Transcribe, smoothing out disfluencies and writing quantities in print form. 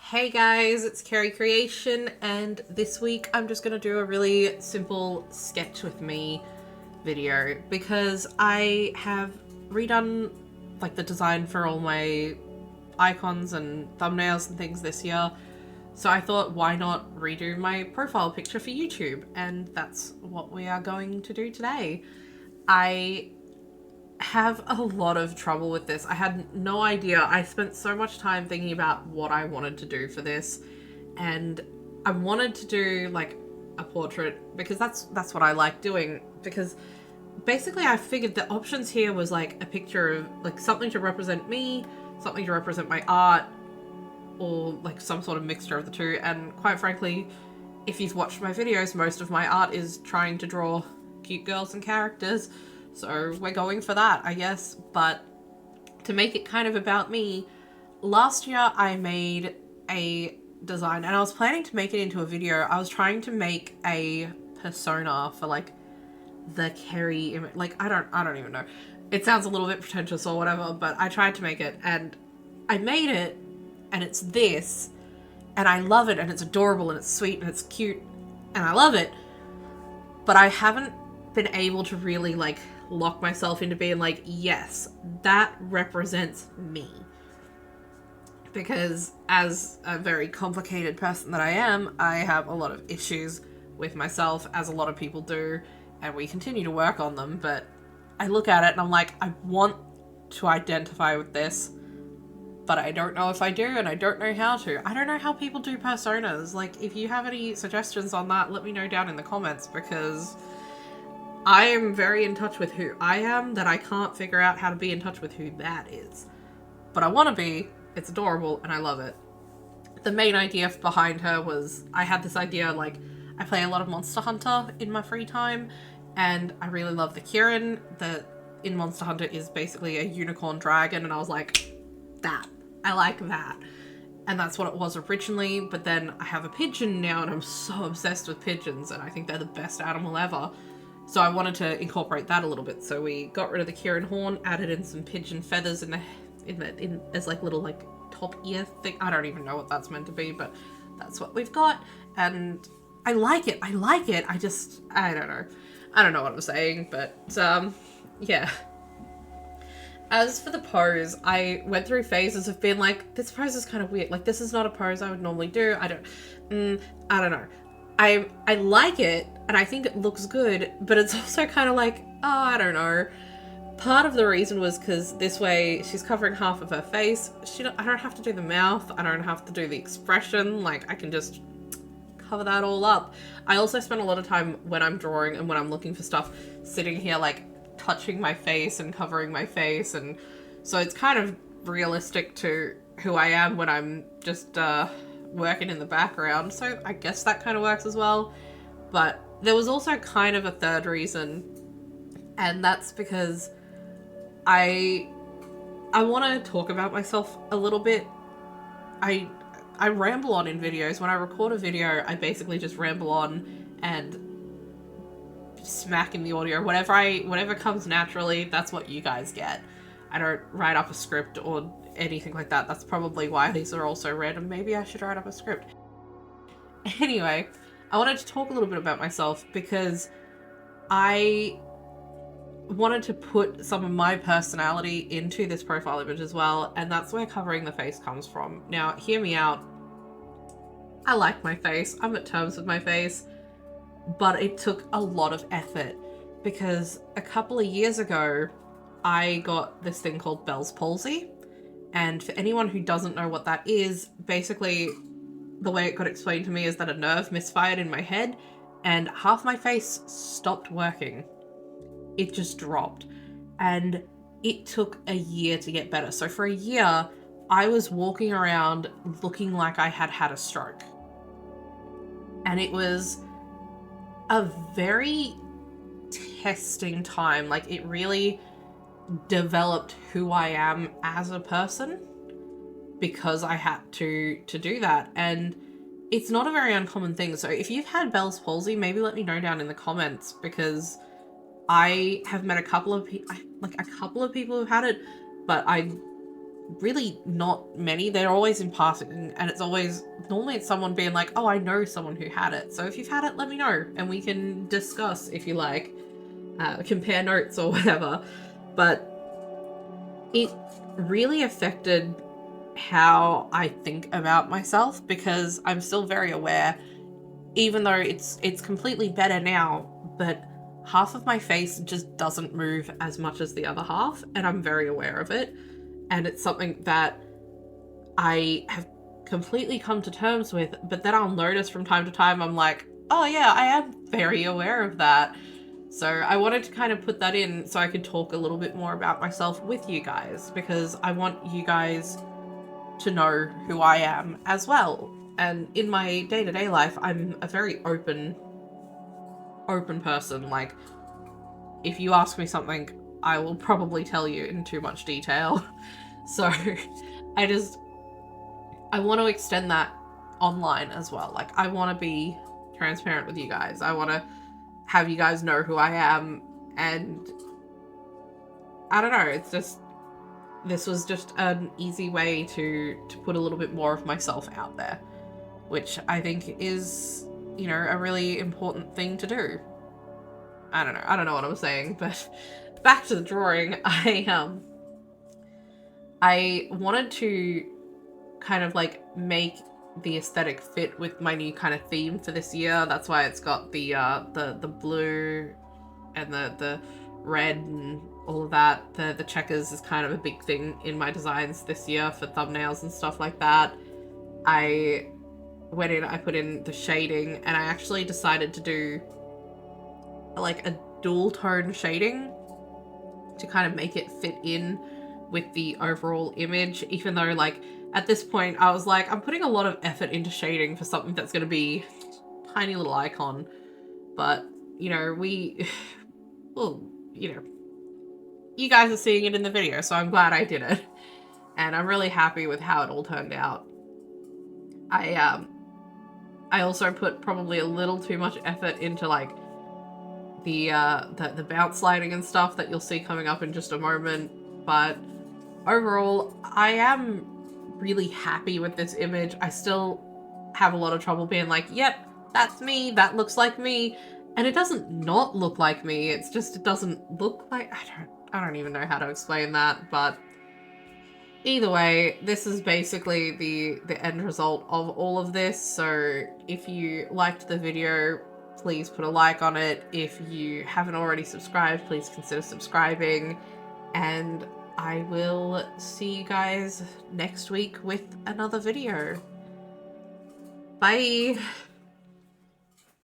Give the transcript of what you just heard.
Hey guys, it's Carrie Creation, and this week I'm just gonna do a really simple sketch with me video because I have redone like the design for all my icons and thumbnails and things this year. So I thought, why not redo my profile picture for YouTube? And that's what we are going to do today. I have a lot of trouble with this. I had no idea. I spent so much time thinking about what I wanted to do for this, and I wanted to do like a portrait because that's what I like doing. Because basically, I figured the options here was like a picture of like something to represent me, something to represent my art, or like some sort of mixture of the two. And quite frankly, if you've watched my videos, most of my art is trying to draw cute girls and characters. So we're going for that, I guess. But to make it kind of about me, last year I made a design and I was planning to make it into a video. I was trying to make a persona for like the Carrie image. Like I don't even know. It sounds a little bit pretentious or whatever, but I tried to make it and I made it and it's this and I love it and it's adorable and it's sweet and it's cute and I love it. But I haven't been able to really like lock myself into being like, yes, that represents me. Because as a very complicated person that I am, I have a lot of issues with myself, as a lot of people do, and we continue to work on them. But I look at it and I'm like, I want to identify with this, but I don't know if I do, and I don't know how to. I don't know how people do personas. Like, if you have any suggestions on that, let me know down in the comments, because I am very in touch with who I am, that I can't figure out how to be in touch with who that is. But I want to be. It's adorable, and I love it. The main idea behind her was, I had this idea, like, I play a lot of Monster Hunter in my free time, and I really love the Kirin that in Monster Hunter is basically a unicorn dragon, and I was like, that. I like that. And that's what it was originally, but then I have a pigeon now, and I'm so obsessed with pigeons, and I think they're the best animal ever. So I wanted to incorporate that a little bit. So we got rid of the Kirin horn, added in some pigeon feathers in as like little like top ear thing. I don't even know what that's meant to be, but that's what we've got. And I like it. I don't know. I don't know what I'm saying, but yeah. As for the pose, I went through phases of being like, this pose is kind of weird. Like, this is not a pose I would normally do. I don't know. I like it, and I think it looks good, but it's also kind of like, oh, I don't know. Part of the reason was because this way she's covering half of her face. I don't have to do the mouth. I don't have to do the expression. Like, I can just cover that all up. I also spend a lot of time when I'm drawing and when I'm looking for stuff sitting here, like, touching my face and covering my face, and so it's kind of realistic to who I am when I'm just working in the background, so I guess that kind of works as well. But there was also kind of a third reason, and that's because I want to talk about myself a little bit. I ramble on in videos. When I record a video, I basically just ramble on and smack in the audio. Whatever comes naturally, that's what you guys get. I don't write up a script or anything like that. That's probably why these are all so random. Maybe I should write up a script. Anyway, I wanted to talk a little bit about myself because I wanted to put some of my personality into this profile image as well, and that's where covering the face comes from. Now, hear me out. I like my face. I'm at terms with my face. But it took a lot of effort because a couple of years ago, I got this thing called Bell's palsy. And for anyone who doesn't know what that is, basically the way it got explained to me is that a nerve misfired in my head and half my face stopped working. It just dropped. And it took a year to get better. So for a year, I was walking around looking like I had had a stroke. And it was a very testing time. Like, it really developed who I am as a person because I had to do that. And it's not a very uncommon thing. So if you've had Bell's palsy, maybe let me know down in the comments, because I have met a couple of people who've had it, but I really not many. They're always in passing, and it's always, normally it's someone being like, oh, I know someone who had it, so if you've had it, let me know, and we can discuss, if you like, compare notes or whatever. But it really affected how I think about myself, because I'm still very aware, even though it's completely better now, but half of my face just doesn't move as much as the other half, and I'm very aware of it. And it's something that I have completely come to terms with, but then I'll notice from time to time, I'm like, oh yeah, I am very aware of that. So I wanted to kind of put that in so I could talk a little bit more about myself with you guys, because I want you guys to know who I am as well. And in my day-to-day life, I'm a very open person. Like, if you ask me something, I will probably tell you in too much detail. So I want to extend that online as well. Like, I want to be transparent with you guys. I want to have you guys know who I am, and I don't know, it's just, this was just an easy way to put a little bit more of myself out there, which I think is, you know, a really important thing to do. I don't know what I'm saying, but back to the drawing. I wanted to kind of like make the aesthetic fit with my new kind of theme for this year. That's why it's got the blue and the red and all of that. The checkers is kind of a big thing in my designs this year for thumbnails and stuff like that. I put in the shading, and I actually decided to do like a dual tone shading to kind of make it fit in with the overall image, even though, like, at this point I was like, I'm putting a lot of effort into shading for something that's going to be a tiny little icon. But, you know, well, you know, you guys are seeing it in the video, so I'm glad I did it. And I'm really happy with how it all turned out. I also put probably a little too much effort into, like, the bounce lighting and stuff that you'll see coming up in just a moment. But overall, I am really happy with this image. I still have a lot of trouble being like, yep, that's me, that looks like me. And it doesn't not look like me, it's just, it doesn't look like, I don't even know how to explain that, but either way, this is basically the end result of all of this. So if you liked the video, please put a like on it. If you haven't already subscribed, please consider subscribing. And I will see you guys next week with another video. Bye!